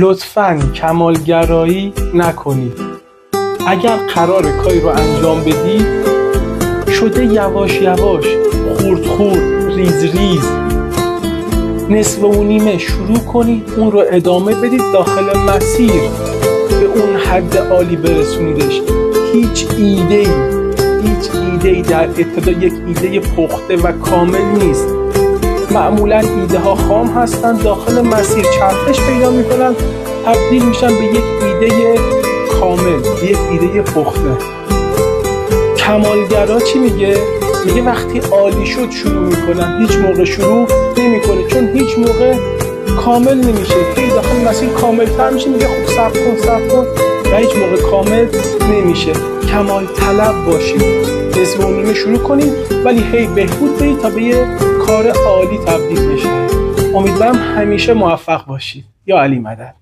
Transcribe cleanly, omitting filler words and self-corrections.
لطفاً کمالگرایی نکنید. اگر قرار کاری رو انجام بدید شده یواش یواش، خورد خورد، ریز ریز، نصف و نیمه شروع کنید، اون رو ادامه بدید، داخل مسیر به اون حد عالی برسونیدش. هیچ ایده‌ای در ابتدا یک ایده پخته و کامل نیست. معمولا ایده ها خام هستن، داخل مسیر چرخش پیدا میکنن، تبدیل میشن به یک ایده کامل، یک ایده پخته. کمالگرا چی میگه؟ میگه وقتی عالی شد شروع میکنن، هیچ موقع شروع نمیکنه، چون هیچ موقع کامل نمیشه. هی داخل مسیر کامل تر میشه، میگه خب صبر کن و هیچ موقع کامل نمیشه. کمال طلب باشید، نصف و نیمه شروع کنید ولی هی بهبود بدید تا به یه کار عالی تبدیل بشه. امیدوارم همیشه موفق باشید. یا علی مدد.